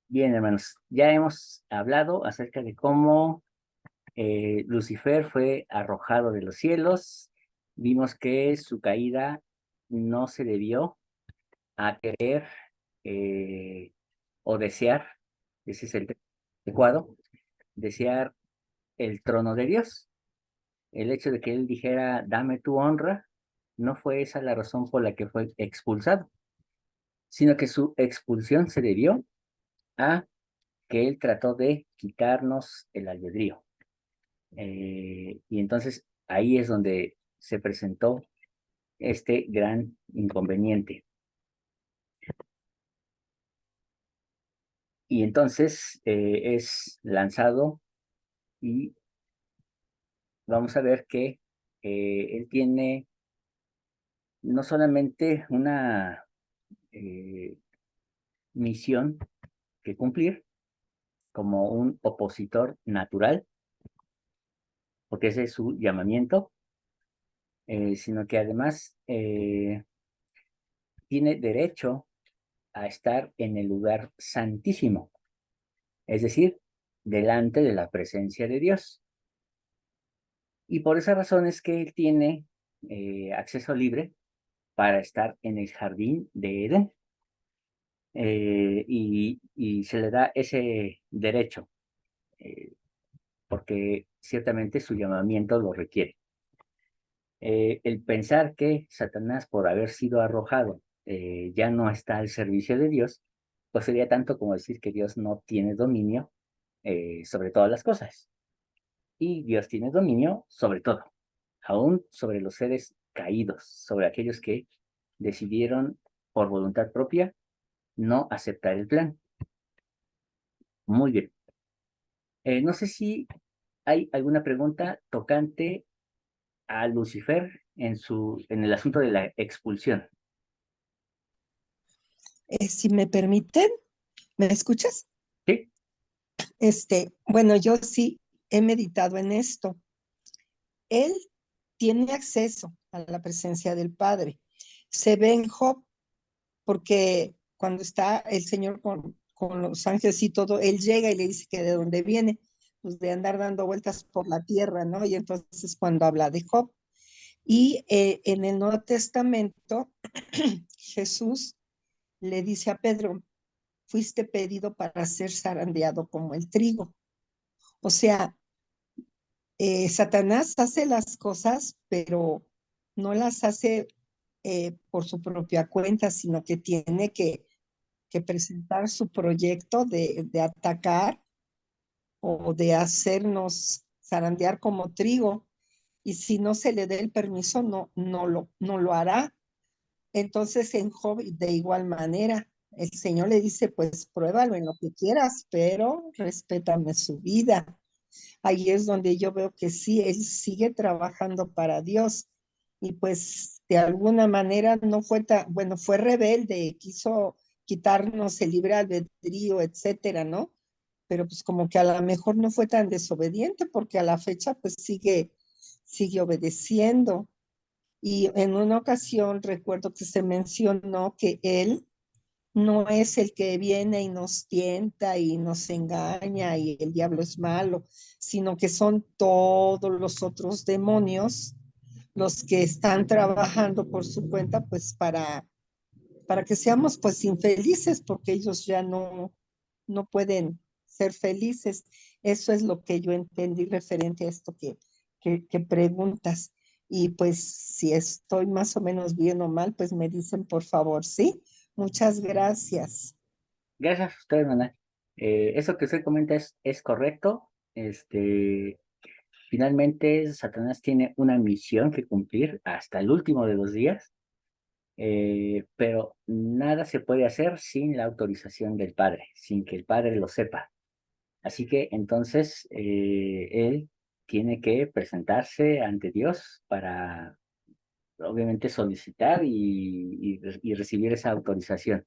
Bien, hermanos, ya hemos hablado acerca de cómo Lucifer fue arrojado de los cielos. Vimos que su caída no se debió a querer eh, o desear, ese es el adecuado, desear el trono de Dios. El hecho de que él dijera, dame tu honra, no fue esa la razón por la que fue expulsado, sino que su expulsión se debió a que él trató de quitarnos el albedrío. Y entonces ahí es donde se presentó este gran inconveniente. Y entonces es lanzado y vamos a ver que él tiene no solamente una eh, misión que cumplir como un opositor natural, porque ese es su llamamiento, sino que además tiene derecho a estar en el lugar santísimo, es decir, delante de la presencia de Dios. Y por esa razón es que él tiene acceso libre para estar en el jardín de Edén, y se le da ese derecho, eh, porque ciertamente su llamamiento lo requiere. El pensar que Satanás, por haber sido arrojado, ya no está al servicio de Dios, pues sería tanto como decir que Dios no tiene dominio sobre todas las cosas. Y Dios tiene dominio sobre todo, aún sobre los seres caídos, sobre aquellos que decidieron por voluntad propia no aceptar el plan. Muy bien. No sé si hay alguna pregunta tocante a Lucifer en el asunto de la expulsión. Si me permiten, ¿me escuchas? ¿Sí? Bueno, yo sí he meditado en esto. Él tiene acceso a la presencia del Padre. Se ve en Job, porque cuando está el Señor con los ángeles y todo, él llega y le dice que de dónde viene, pues de andar dando vueltas por la tierra, ¿no? Y entonces cuando habla de Job. Y en el Nuevo Testamento, Jesús le dice a Pedro, fuiste pedido para ser zarandeado como el trigo. O sea, Satanás hace las cosas, pero no las hace por su propia cuenta, sino que tiene que presentar su proyecto de atacar o de hacernos zarandear como trigo. Y si no se le dé el permiso, no lo hará. Entonces en Job de igual manera, el Señor le dice, pues pruébalo en lo que quieras, pero respétame su vida. Ahí es donde yo veo que sí, él sigue trabajando para Dios y pues de alguna manera no fue tan, bueno, fue rebelde, quiso quitarnos el libre albedrío, etcétera, ¿no? Pero pues como que a lo mejor no fue tan desobediente porque a la fecha pues sigue obedeciendo. Y en una ocasión recuerdo que se mencionó que él no es el que viene y nos tienta y nos engaña y el diablo es malo, sino que son todos los otros demonios los que están trabajando por su cuenta, pues para que seamos pues infelices, porque ellos ya no pueden ser felices. Eso es lo que yo entendí referente a esto que preguntas. Y pues si estoy más o menos bien o mal, pues me dicen por favor, ¿sí? Muchas gracias. Gracias a usted, hermana. Eso que usted comenta es correcto. Finalmente, Satanás tiene una misión que cumplir hasta el último de los días, pero nada se puede hacer sin la autorización del Padre, sin que el Padre lo sepa. Así que entonces él tiene que presentarse ante Dios para, obviamente, solicitar y recibir esa autorización.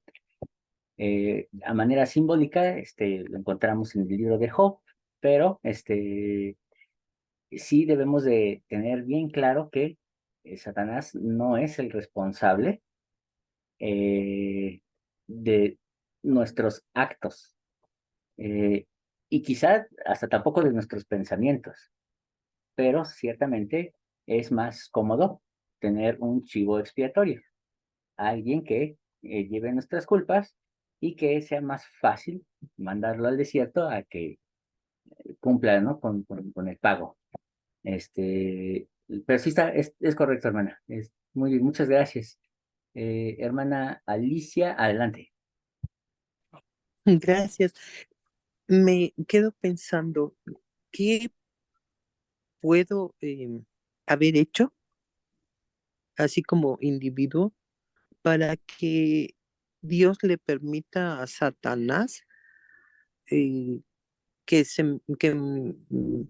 A manera simbólica, lo encontramos en el libro de Job, pero sí debemos de tener bien claro que Satanás no es el responsable eh, de nuestros actos. eh, y quizá hasta tampoco de nuestros pensamientos, pero ciertamente es más cómodo tener un chivo expiatorio, alguien que lleve nuestras culpas y que sea más fácil mandarlo al desierto a que cumpla, ¿no? Con el pago. Pero sí está, es correcto, hermana. Muchas gracias. Hermana Alicia, adelante. Gracias. Me quedo pensando, ¿qué puedo haber hecho, así como individuo, para que Dios le permita a Satanás eh,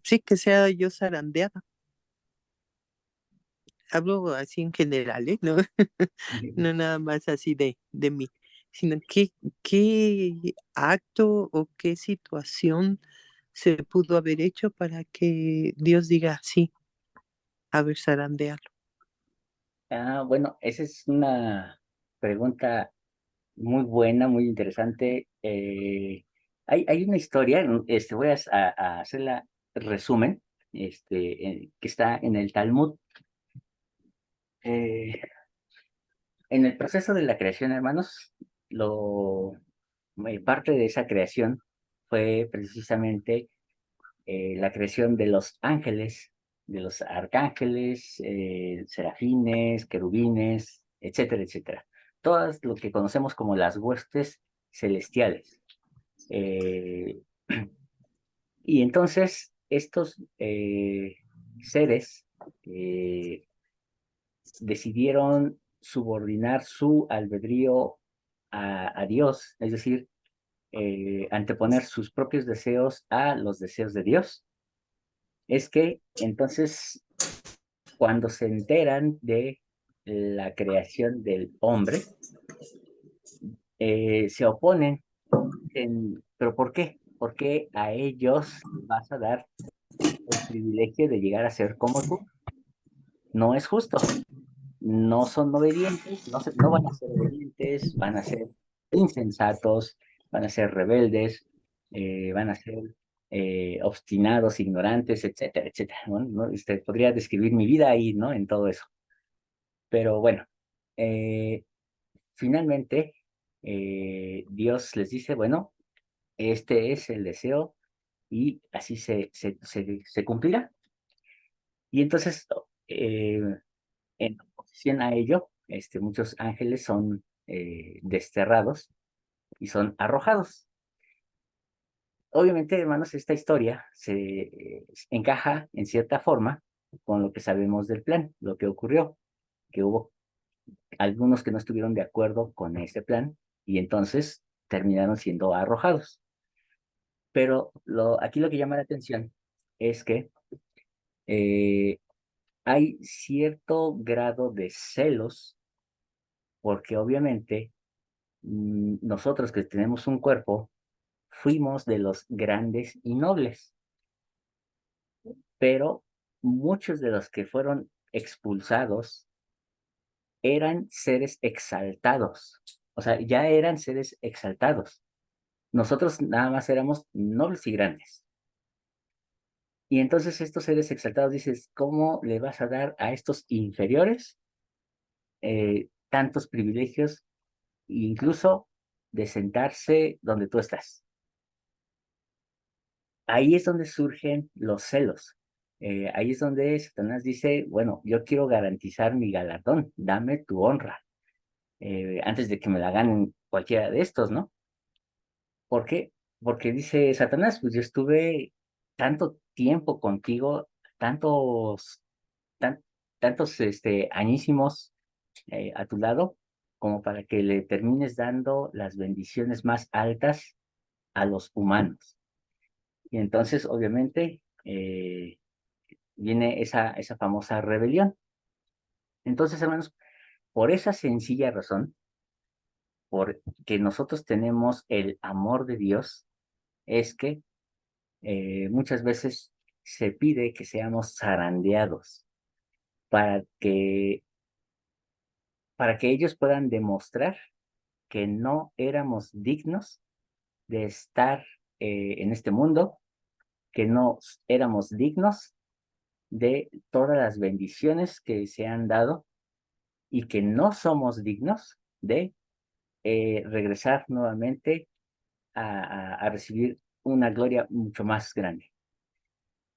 sí, que sea yo zarandeada? Hablo así en general, ¿eh? No, no nada más así de mí, sino qué acto o qué situación se pudo haber hecho para que Dios diga sí, a ver, zarandealo. Bueno, esa es una pregunta muy buena, muy interesante. Hay una historia, voy a hacerla resumen, que está en el Talmud. Eh, en el proceso de la creación, hermanos, parte de esa creación fue precisamente la creación de los ángeles, de los arcángeles, serafines, querubines, etcétera, etcétera. Todas lo que conocemos como las huestes celestiales. Eh, y entonces estos seres eh, decidieron subordinar su albedrío a Dios, es decir, anteponer sus propios deseos a los deseos de Dios. Es que entonces cuando se enteran de la creación del hombre, se oponen. ¿Pero por qué? ¿Por qué a ellos vas a dar el privilegio de llegar a ser como tú? No es justo. No son obedientes, no van a ser obedientes, van a ser insensatos, van a ser rebeldes, van a ser obstinados, ignorantes, etcétera, etcétera, ¿no? Podría describir mi vida ahí, ¿no? En todo eso. Pero bueno, eh, finalmente Dios les dice, bueno, este es el deseo y así se cumplirá. Y entonces, eh, en oposición a ello, muchos ángeles son desterrados y son arrojados. Obviamente, hermanos, esta historia se encaja en cierta forma con lo que sabemos del plan, lo que ocurrió, que hubo algunos que no estuvieron de acuerdo con ese plan y entonces terminaron siendo arrojados. Pero aquí lo que llama la atención es que eh, hay cierto grado de celos, porque obviamente nosotros que tenemos un cuerpo, fuimos de los grandes y nobles, pero muchos de los que fueron expulsados eran seres exaltados, o sea, ya eran seres exaltados. Nosotros nada más éramos nobles y grandes. Y entonces estos seres exaltados dices, ¿cómo le vas a dar a estos inferiores tantos privilegios, incluso de sentarse donde tú estás? Ahí es donde surgen los celos. Ahí es donde Satanás dice, bueno, yo quiero garantizar mi galardón, dame tu honra, antes de que me la ganen cualquiera de estos, ¿no? ¿Por qué? Porque dice Satanás, pues yo estuve tanto tiempo contigo, tantos, tan- tantos añísimos a tu lado, como para que le termines dando las bendiciones más altas a los humanos. Y entonces, obviamente, viene esa famosa rebelión. Entonces, hermanos, por esa sencilla razón, porque nosotros tenemos el amor de Dios, es que muchas veces se pide que seamos zarandeados para que, para que ellos puedan demostrar que no éramos dignos de estar en este mundo, que no éramos dignos de todas las bendiciones que se han dado y que no somos dignos de regresar nuevamente a recibir una gloria mucho más grande.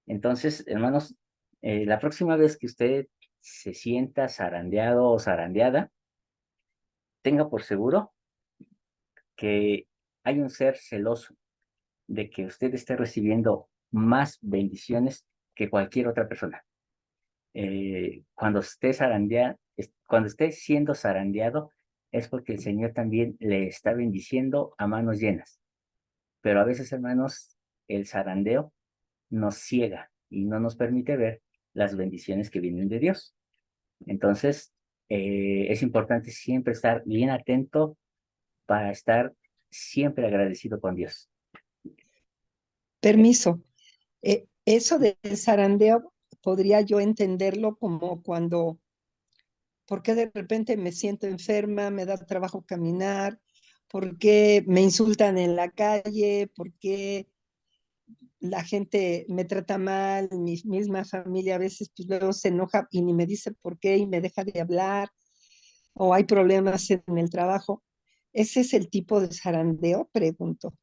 Entonces, hermanos, la próxima vez que usted se sienta zarandeado o zarandeada, tenga por seguro que hay un ser celoso de que usted esté recibiendo más bendiciones que cualquier otra persona. Cuando esté siendo zarandeado, es porque el Señor también le está bendiciendo a manos llenas. Pero a veces, hermanos, el zarandeo nos ciega y no nos permite ver las bendiciones que vienen de Dios. Entonces, es importante siempre estar bien atento para estar siempre agradecido con Dios. Permiso. Eso del zarandeo podría yo entenderlo como cuando, ¿por qué de repente me siento enferma, me da trabajo caminar? ¿Por qué me insultan en la calle? ¿Por qué la gente me trata mal? Mi misma familia a veces pues luego se enoja y ni me dice por qué y me deja de hablar, o hay problemas en el trabajo. ¿Ese es el tipo de zarandeo? Pregunto.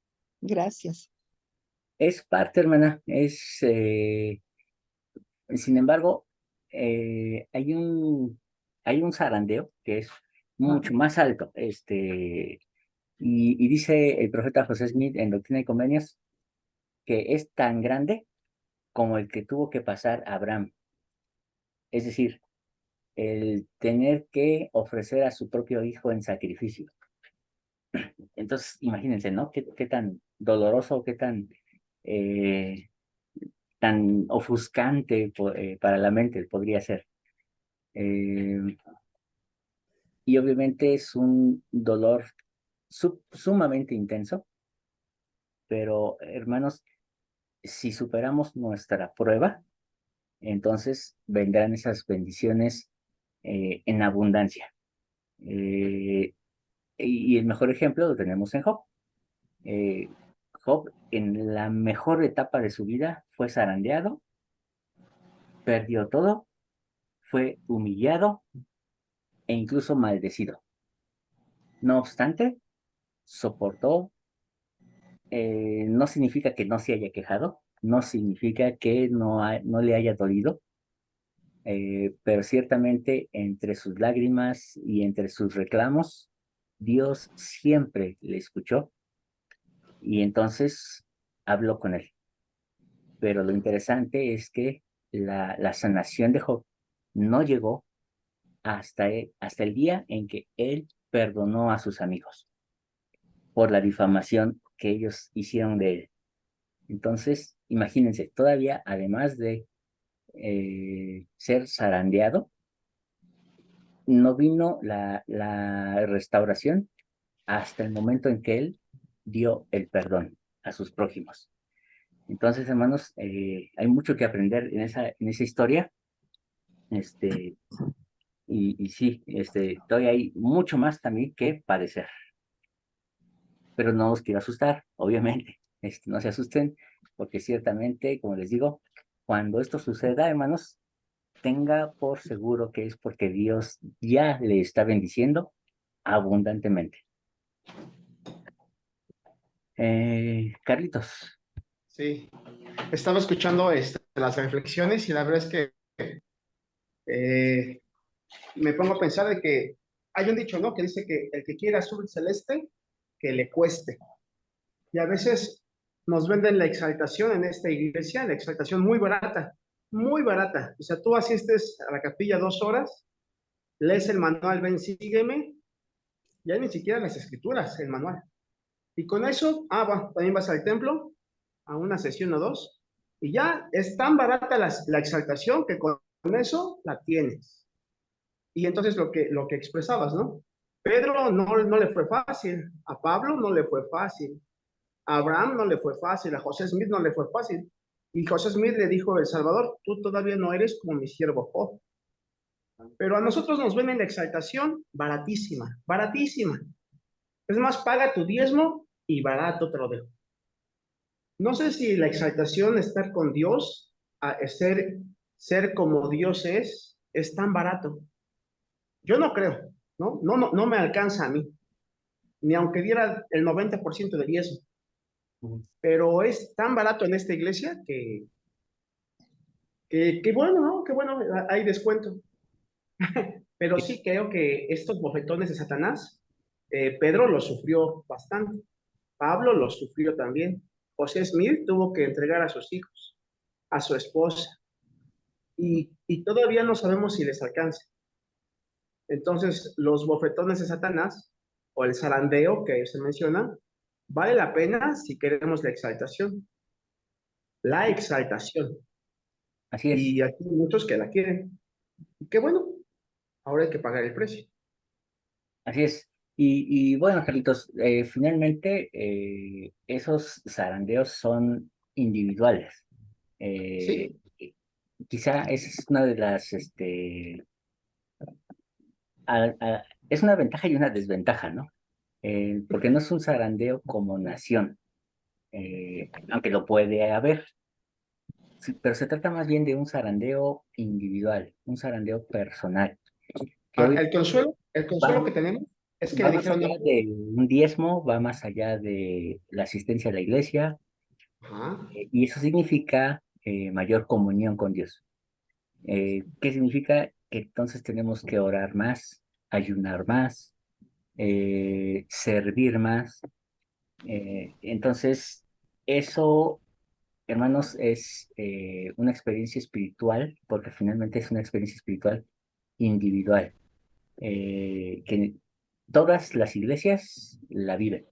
Gracias. Es parte, hermana, sin embargo, hay un zarandeo que es mucho más alto, y dice el profeta José Smith en Doctrina y Convenios que es tan grande como el que tuvo que pasar Abraham. Es decir, el tener que ofrecer a su propio hijo en sacrificio. Entonces, imagínense, ¿no? Qué tan doloroso, eh, tan ofuscante para la mente podría ser. Eh, y obviamente es un dolor sumamente intenso, pero hermanos, si superamos nuestra prueba, entonces vendrán esas bendiciones en abundancia. Y el mejor ejemplo lo tenemos en Job. Job, en la mejor etapa de su vida, fue zarandeado, perdió todo, fue humillado e incluso maldecido. No obstante, soportó. No significa que no se haya quejado, no significa que no le haya dolido, pero ciertamente entre sus lágrimas y entre sus reclamos, Dios siempre le escuchó y entonces habló con él. Pero lo interesante es que la sanación de Job no llegó hasta el día en que él perdonó a sus amigos por la difamación que ellos hicieron de él. Entonces, imagínense, todavía además de ser zarandeado, no vino la restauración hasta el momento en que él dio el perdón a sus prójimos. Entonces, hermanos, hay mucho que aprender en esa historia. Y sí, todavía hay mucho más también que padecer. Pero no os quiero asustar, obviamente. No se asusten, porque ciertamente, como les digo, cuando esto suceda, hermanos, tenga por seguro que es porque Dios ya le está bendiciendo abundantemente. Carlitos. Sí, estaba escuchando las reflexiones y la verdad es que eh, me pongo a pensar de que hay un dicho, ¿no? Que dice que el que quiera azul celeste, que le cueste. Y a veces nos venden la exaltación en esta iglesia, la exaltación muy barata, muy barata. O sea, tú asistes a la capilla 2 horas, lees el manual, ven, sígueme, ya ni siquiera las escrituras, el manual. Y con eso, bueno, también vas al templo, a una sesión o dos, y ya es tan barata la exaltación que con eso la tienes. Y entonces lo que expresabas, ¿no? Pedro no le fue fácil, a Pablo no le fue fácil, a Abraham no le fue fácil, a José Smith no le fue fácil. Y José Smith le dijo, El Salvador, tú todavía no eres como mi siervo Job. Pero a nosotros nos ven en la exaltación baratísima, baratísima. Es más, paga tu diezmo y barato te lo dejo. No sé si la exaltación, estar con Dios, ser como Dios es tan barato. Yo no creo, ¿no? No me alcanza a mí, ni aunque diera el 90% de diezmo. Pero es tan barato en esta iglesia que bueno, ¿no? Que bueno, hay descuento. Pero sí creo que estos bofetones de Satanás, Pedro los sufrió bastante, Pablo los sufrió también, José Smith tuvo que entregar a sus hijos, a su esposa, y todavía no sabemos si les alcanza. Entonces, los bofetones de Satanás, o el zarandeo que se menciona, vale la pena si queremos la exaltación. La exaltación. Así es, Y aquí hay muchos que la quieren. Y qué bueno, ahora hay que pagar el precio. así es. Y bueno, Carlitos, finalmente esos zarandeos son individuales. Eh, Sí, Quizá esa es una de las, es una ventaja y una desventaja, ¿no? Porque no es un zarandeo como nación, aunque lo puede haber, sí, pero se trata más bien de un zarandeo individual, un zarandeo personal, que hoy el va, consuelo que tenemos es que va le más dijeron, allá no, de un diezmo, va más allá de la asistencia a la iglesia, ajá, y eso significa mayor comunión con Dios. ¿Qué significa? Que entonces tenemos que orar más, ayunar más, servir más. Entonces, eso, hermanos, es una experiencia espiritual, porque finalmente es una experiencia espiritual individual, que todas las iglesias la viven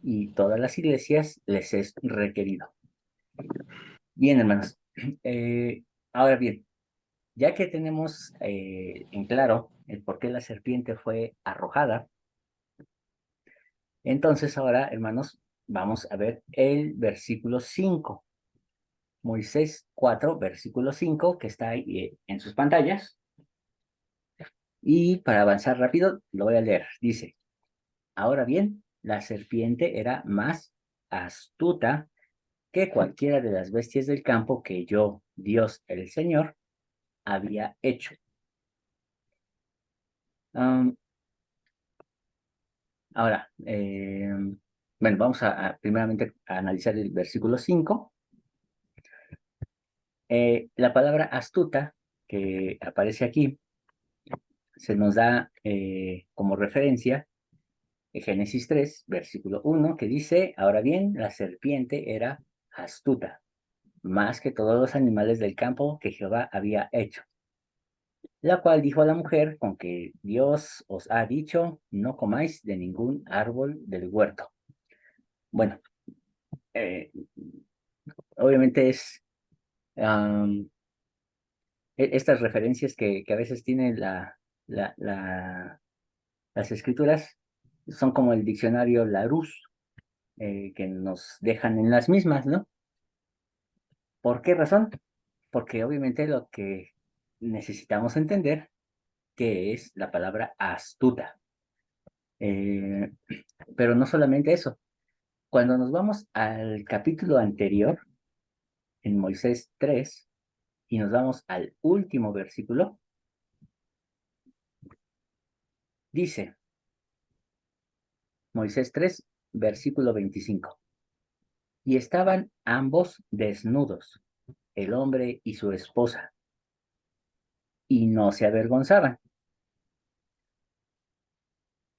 y todas las iglesias les es requerido. Bien, hermanos. Ahora bien, ya que tenemos en claro el por qué la serpiente fue arrojada, entonces ahora, hermanos, vamos a ver el versículo 5. Moisés 4, versículo 5, que está ahí en sus pantallas. Y para avanzar rápido, lo voy a leer. Dice, ahora bien, la serpiente era más astuta que cualquiera de las bestias del campo que yo, Dios el Señor, había hecho. Am, Ahora, bueno, vamos primeramente a analizar el versículo 5. La palabra astuta que aparece aquí se nos da como referencia en Génesis 3, versículo 1, que dice, ahora bien, la serpiente era astuta, más que todos los animales del campo que Jehová había hecho, la cual dijo a la mujer, con que Dios os ha dicho, no comáis de ningún árbol del huerto. Bueno, eh, obviamente es estas referencias que a veces tienen la, la- las escrituras, son como el diccionario Larousse, que nos dejan en las mismas, ¿no? ¿Por qué razón? Porque obviamente lo que necesitamos entender que es la palabra astuta. Eh, pero no solamente eso. Cuando nos vamos al capítulo anterior, en Moisés 3, y nos vamos al último versículo, dice Moisés 3, versículo 25. Y estaban ambos desnudos, el hombre y su esposa, y no se avergonzaban.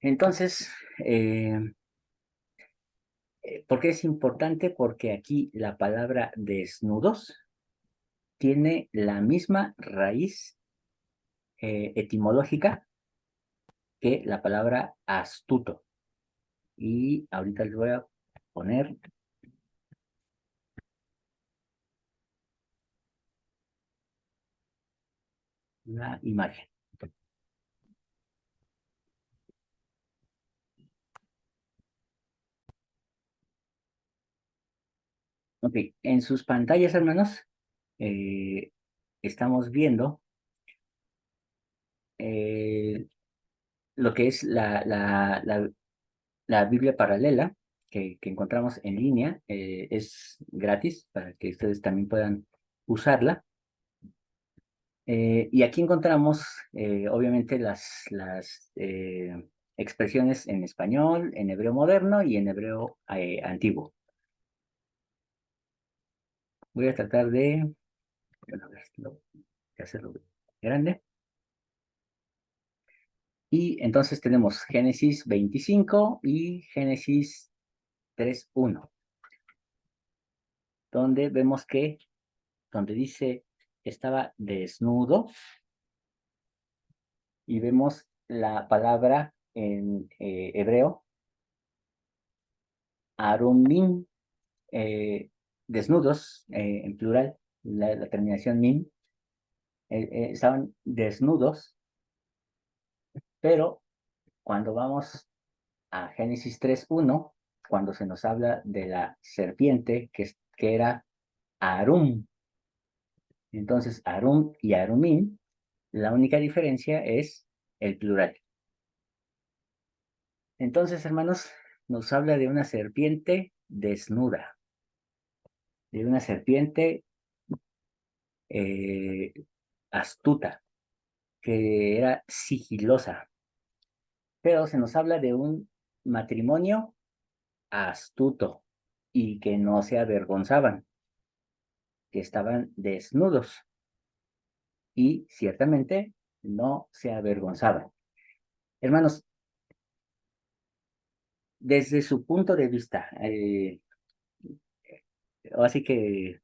Entonces, ¿por qué es importante? Porque aquí la palabra desnudos tiene la misma raíz etimológica que la palabra astuto. Y ahorita les voy a poner la imagen. Ok, en sus pantallas, hermanos, eh, estamos viendo lo que es la Biblia paralela, que encontramos en línea, es gratis para que ustedes también puedan usarla. Y aquí encontramos, obviamente, las expresiones en español, en hebreo moderno y en hebreo antiguo. Voy a tratar de, bueno, a ver, de hacerlo grande. Y entonces tenemos Génesis 25 y Génesis 3:1, donde vemos que, donde dice, estaba desnudo, y vemos la palabra en hebreo, Arumim, desnudos, en plural, la terminación min, estaban desnudos, pero cuando vamos a Génesis 3:1, cuando se nos habla de la serpiente, que era Arum, entonces Arum y Arumim, la única diferencia es el plural. Entonces, hermanos, nos habla de una serpiente desnuda, de una serpiente astuta, que era sigilosa, pero se nos habla de un matrimonio astuto y que no se avergonzaban, que estaban desnudos y ciertamente no se avergonzaban. Hermanos, desde su punto de vista, así que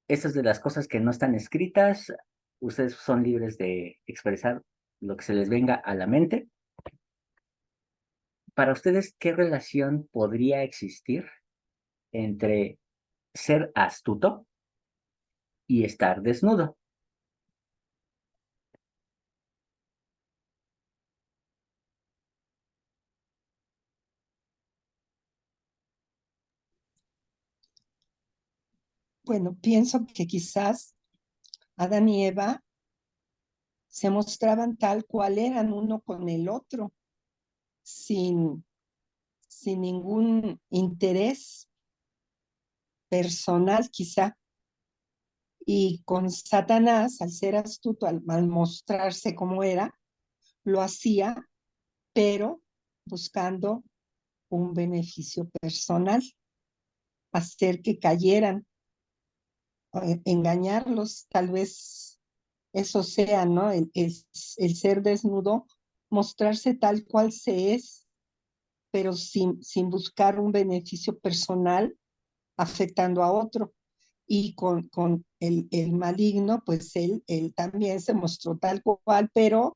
estas de las cosas que no están escritas, ustedes son libres de expresar lo que se les venga a la mente. Para ustedes, ¿qué relación podría existir entre ser astuto y estar desnudo? Bueno, pienso que quizás Adán y Eva se mostraban tal cual eran uno con el otro, sin, sin ningún interés personal quizá. Y con Satanás, al ser astuto, al mostrarse como era, lo hacía, pero buscando un beneficio personal, hacer que cayeran, engañarlos, tal vez eso sea, ¿no? El ser desnudo, mostrarse tal cual se es, pero sin buscar un beneficio personal afectando a otro. Y con el maligno, pues él también se mostró tal cual, pero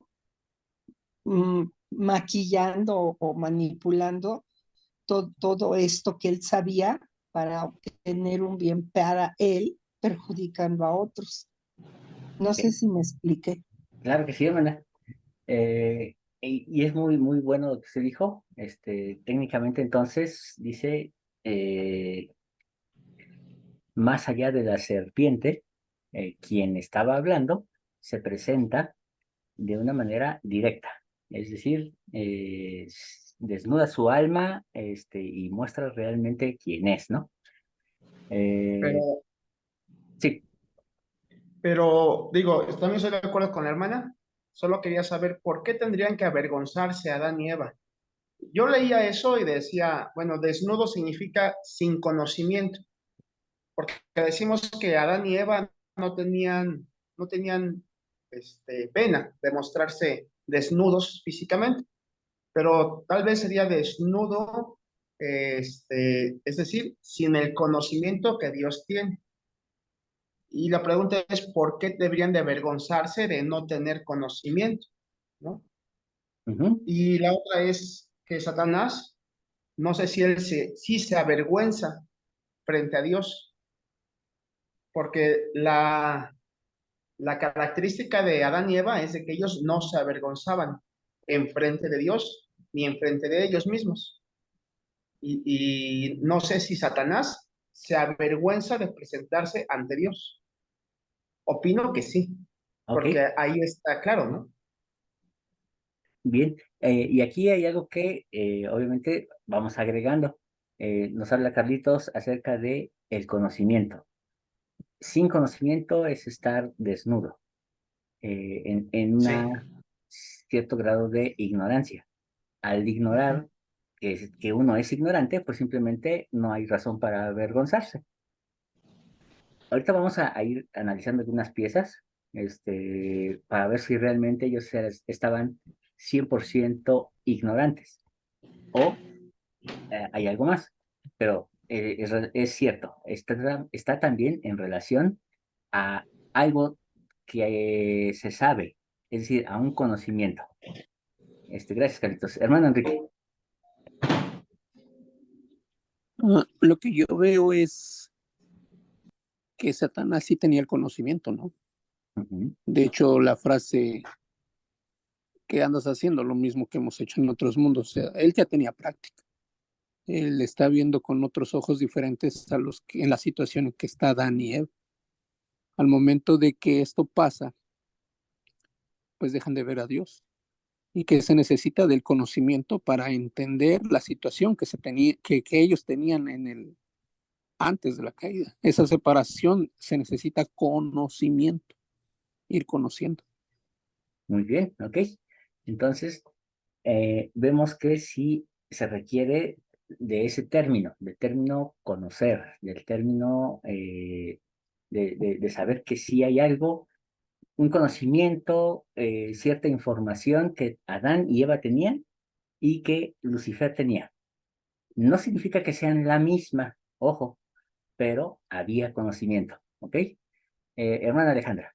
maquillando o manipulando todo esto que él sabía para obtener un bien para él, perjudicando a otros. No sé si me expliqué. Claro que sí, hermana. Y es muy, muy bueno lo que se dijo. Técnicamente, entonces, dice, más allá de la serpiente, quien estaba hablando se presenta de una manera directa, es decir, desnuda su alma, y muestra realmente quién es, ¿no? Pero, Sí, pero digo, también estoy de acuerdo con la hermana. Solo quería saber por qué tendrían que avergonzarse Adán y Eva. Yo leía eso y decía, bueno, desnudo significa sin conocimiento, porque decimos que Adán y Eva no tenían pena de mostrarse desnudos físicamente, pero tal vez sería desnudo, es decir, sin el conocimiento que Dios tiene. Y la pregunta es, ¿por qué deberían de avergonzarse de no tener conocimiento? ¿No? ujú, Y la otra es que Satanás, no sé si sí se avergüenza frente a Dios, porque la característica de Adán y Eva es de que ellos no se avergonzaban en frente de Dios ni en frente de ellos mismos. Y no sé si Satanás se avergüenza de presentarse ante Dios. Opino que sí, ok. porque ahí está claro, ¿no? Bien, y aquí hay algo que obviamente vamos agregando. Nos habla Carlitos acerca de el conocimiento. Sin conocimiento es estar desnudo, en Sí, una cierto grado de ignorancia. Al ignorar que uno es ignorante, pues simplemente no hay razón para avergonzarse. Ahorita vamos a ir analizando algunas piezas, para ver si realmente ellos estaban 100% ignorantes o hay algo más. Pero es cierto, está también en relación a algo que se sabe, es decir, a un conocimiento. Gracias, Carlitos. Hermano Enrique. Lo que yo veo es que Satanás sí tenía el conocimiento, ¿no? Ujú. De hecho, la frase que andas haciendo, lo mismo que hemos hecho en otros mundos, o sea, él ya tenía práctica. Él está viendo con otros ojos diferentes a los que en la situación en que está Adán y Eva. Al momento de que esto pasa, pues dejan de ver a Dios y que se necesita del conocimiento para entender la situación que se tenía, que ellos tenían en el antes de la caída. Esa separación se necesita conocimiento, ir conociendo. Muy bien, ok. Entonces, vemos que sí se requiere de ese término, del término conocer, del término de saber que sí hay algo, un conocimiento, cierta información que Adán y Eva tenían y que Lucifer tenía. No significa que sean la misma, ojo, pero había conocimiento, ¿ok? Hermana Alejandra.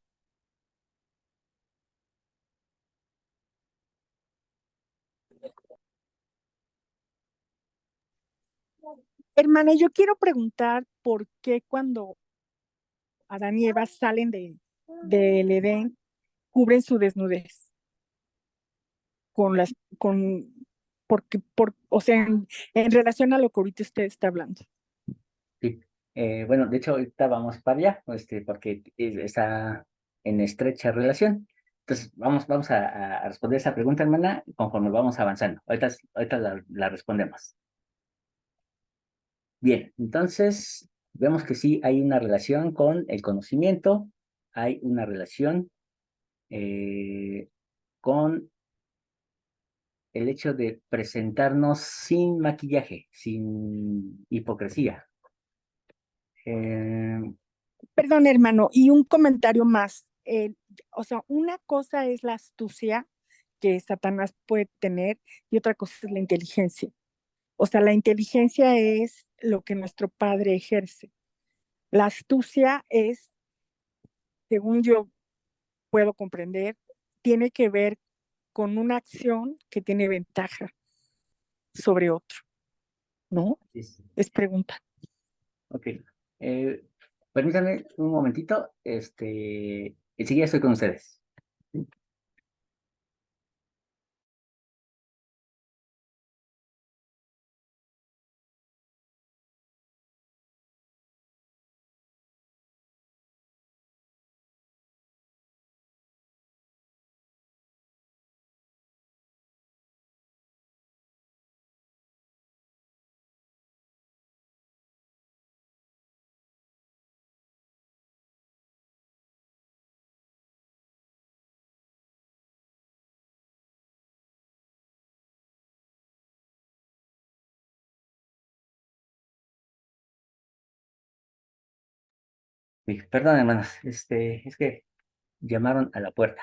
Hermana, yo quiero preguntar por qué cuando Adán y Eva salen del Edén, cubren su desnudez con las, con, porque, o sea, en relación a lo que ahorita usted está hablando. Sí. Bueno, de hecho, ahorita vamos para allá, porque está en estrecha relación. Entonces, vamos a responder esa pregunta, hermana, conforme vamos avanzando. Ahorita la respondemos. Bien, entonces, vemos que sí hay una relación con el conocimiento, hay una relación con el hecho de presentarnos sin maquillaje, sin hipocresía. Eh, Perdón, hermano, y un comentario más. O sea, una cosa es la astucia que Satanás puede tener y otra cosa es la inteligencia. O sea, la inteligencia es lo que nuestro padre ejerce. La astucia es, según yo puedo comprender, tiene que ver con una acción que tiene ventaja sobre otro, ¿no? sí, sí. Es pregunta. Ok. Eh, Permítanme un momentito. Enseguida estoy con ustedes. Sí, perdón, hermanos. Es que llamaron a la puerta.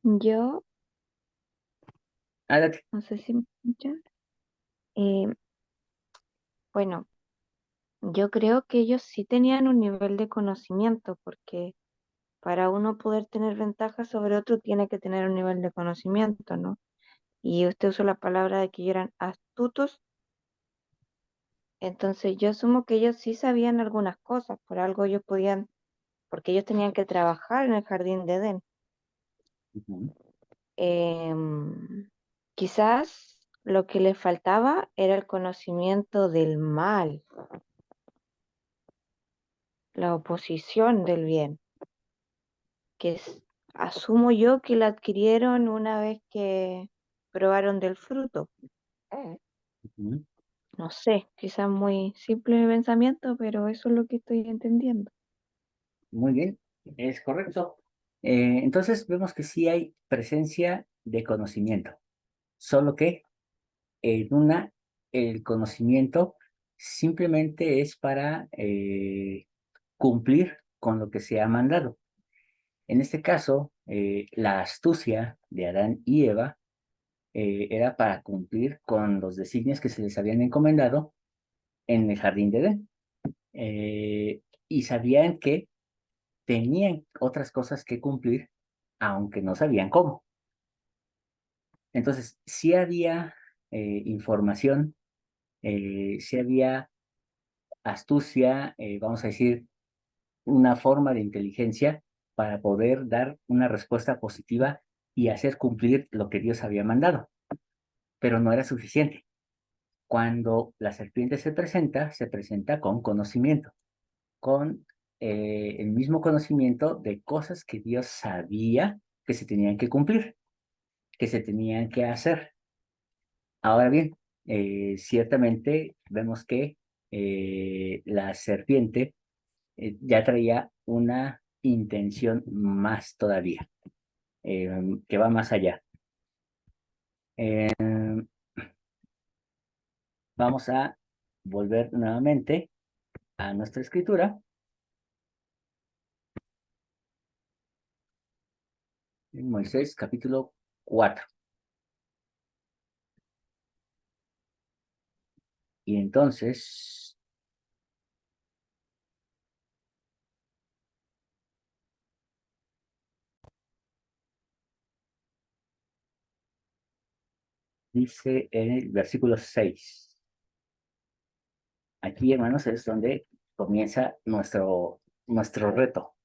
Yo, Adelante. no sé si me escuchan. Eh, bueno, yo creo que ellos sí tenían un nivel de conocimiento, porque para uno poder tener ventaja sobre otro tiene que tener un nivel de conocimiento, ¿no? Y usted usó la palabra de que ellos eran astutos, entonces yo asumo que ellos sí sabían algunas cosas, por algo ellos podían, porque ellos tenían que trabajar en el jardín de Edén. Ujú. Quizás lo que les faltaba era el conocimiento del mal, la oposición del bien, que es asumo yo que la adquirieron una vez que probaron del fruto. Ujú. No sé, quizás muy simple mi pensamiento, pero eso es lo que estoy entendiendo. Muy bien, es correcto. Entonces vemos que sí hay presencia de conocimiento, solo que en una, el conocimiento simplemente es para cumplir con lo que se ha mandado. En este caso, la astucia de Adán y Eva era para cumplir con los designios que se les habían encomendado en el jardín de Edén. Y sabían que tenían otras cosas que cumplir, aunque no sabían cómo. Entonces, sí había información, sí había astucia, vamos a decir, una forma de inteligencia para poder dar una respuesta positiva y hacer cumplir lo que Dios había mandado, pero no era suficiente. Cuando la serpiente se presenta con conocimiento, con el mismo conocimiento de cosas que Dios sabía que se tenían que cumplir, que se tenían que hacer. Ahora bien, ciertamente vemos que la serpiente ya traía una intención más todavía, que va más allá. Vamos a volver nuevamente a nuestra escritura. En Moisés capítulo 4. Y entonces, dice en el versículo 6. Aquí, hermanos, es donde comienza nuestro reto.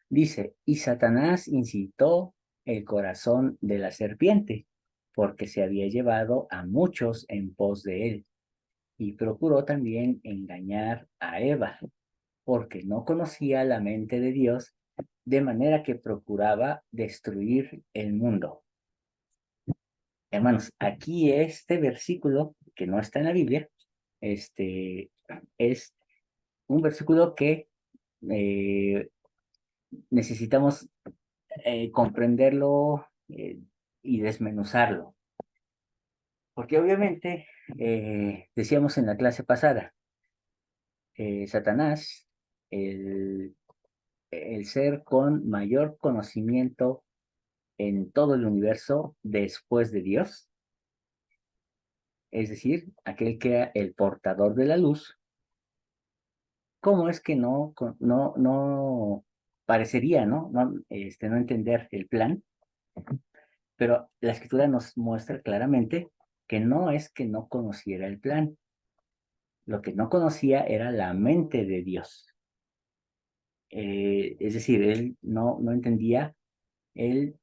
Dice, y Satanás incitó el corazón de la serpiente, porque se había llevado a muchos en pos de él, y procuró también engañar a Eva, porque no conocía la mente de Dios, de manera que procuraba destruir el mundo. Hermanos, aquí este versículo, que no está en la Biblia, es un versículo que eh, necesitamos comprenderlo y desmenuzarlo. Porque obviamente, decíamos en la clase pasada, Satanás, el ser con mayor conocimiento en todo el universo después de Dios, es decir, aquel que era el portador de la luz, ¿cómo es que no parecería, no entender el plan? Pero la escritura nos muestra claramente que no es que no conociera el plan, lo que no conocía era la mente de Dios. Es decir, él no entendía él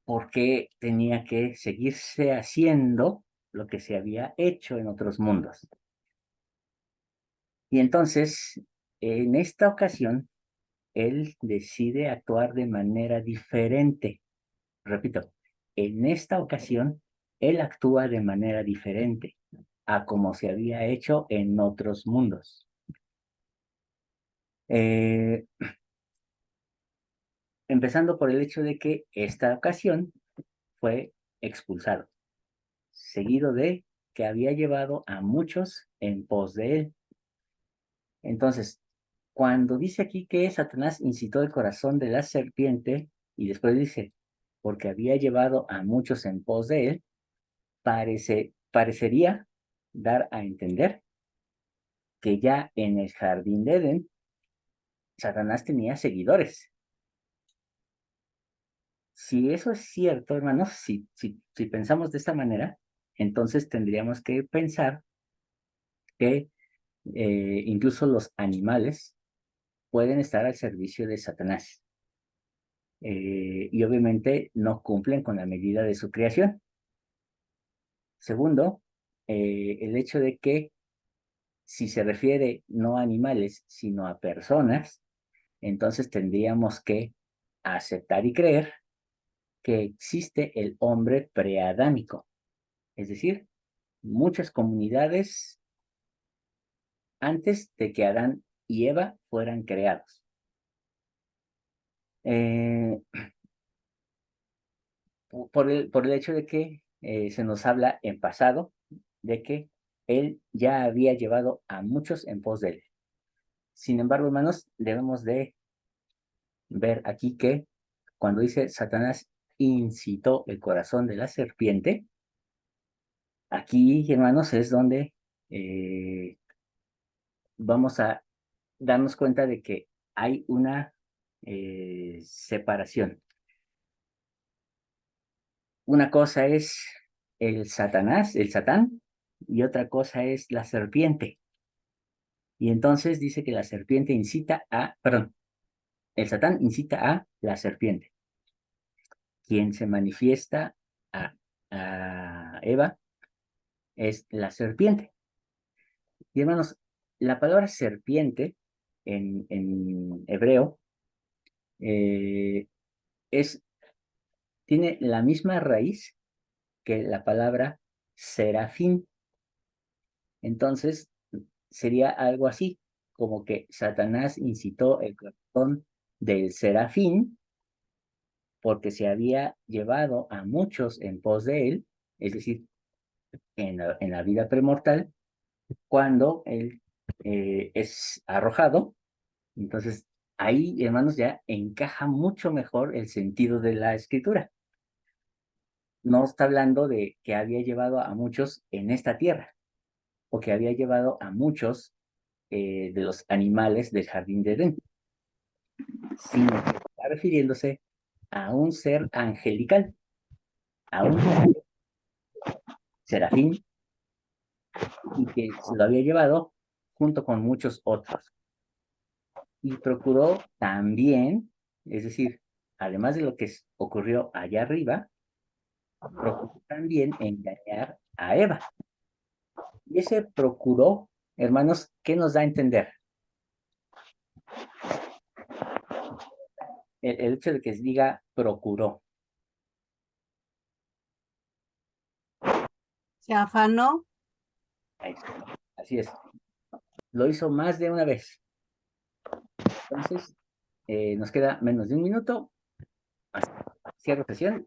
por qué tenía que seguirse haciendo lo que se había hecho en otros mundos. Y entonces, en esta ocasión, él decide actuar de manera diferente. Repito, en esta ocasión, él actúa de manera diferente a como se había hecho en otros mundos. Empezando por el hecho de que esta ocasión fue expulsado, seguido de que había llevado a muchos en pos de él. Entonces, cuando dice aquí que Satanás incitó el corazón de la serpiente, y después dice, porque había llevado a muchos en pos de él, parecería dar a entender que ya en el jardín de Edén, Satanás tenía seguidores. Si eso es cierto, hermanos, si pensamos de esta manera, entonces tendríamos que pensar que incluso los animales pueden estar al servicio de Satanás. Y obviamente no cumplen con la medida de su creación. Segundo, el hecho de que si se refiere no a animales, sino a personas, entonces tendríamos que aceptar y creer que existe el hombre preadámico, es decir, muchas comunidades antes de que Adán y Eva fueran creados. Por el hecho de que se nos habla en pasado de que él ya había llevado a muchos en pos de él. Sin embargo, hermanos, debemos de ver aquí que cuando dice Satanás incitó el corazón de la serpiente, aquí, hermanos, es donde vamos a darnos cuenta de que hay una separación. Una cosa es el Satanás, el Satán, y otra cosa es la serpiente. Y entonces dice que la serpiente incita a, perdón, el Satán incita a la serpiente. Quien se manifiesta a Eva es la serpiente. Y hermanos, la palabra serpiente en hebreo tiene la misma raíz que la palabra serafín. Entonces, sería algo así, como que Satanás incitó el corazón del serafín porque se había llevado a muchos en pos de él, es decir, en la vida premortal, cuando él es arrojado. Entonces, ahí, hermanos, ya encaja mucho mejor el sentido de la escritura. No está hablando de que había llevado a muchos en esta tierra, o que había llevado a muchos de los animales del jardín de Edén, sino que está refiriéndose a un ser angelical, a un serafín, y que se lo había llevado junto con muchos otros. Y procuró también, es decir, además de lo que ocurrió allá arriba, procuró también engañar a Eva. Y ese procuró, hermanos, ¿qué nos da a entender? El hecho de que se diga procuró. ¿Se afanó? Así es. Lo hizo más de una vez. Entonces, nos queda menos de un minuto. Cierro sesión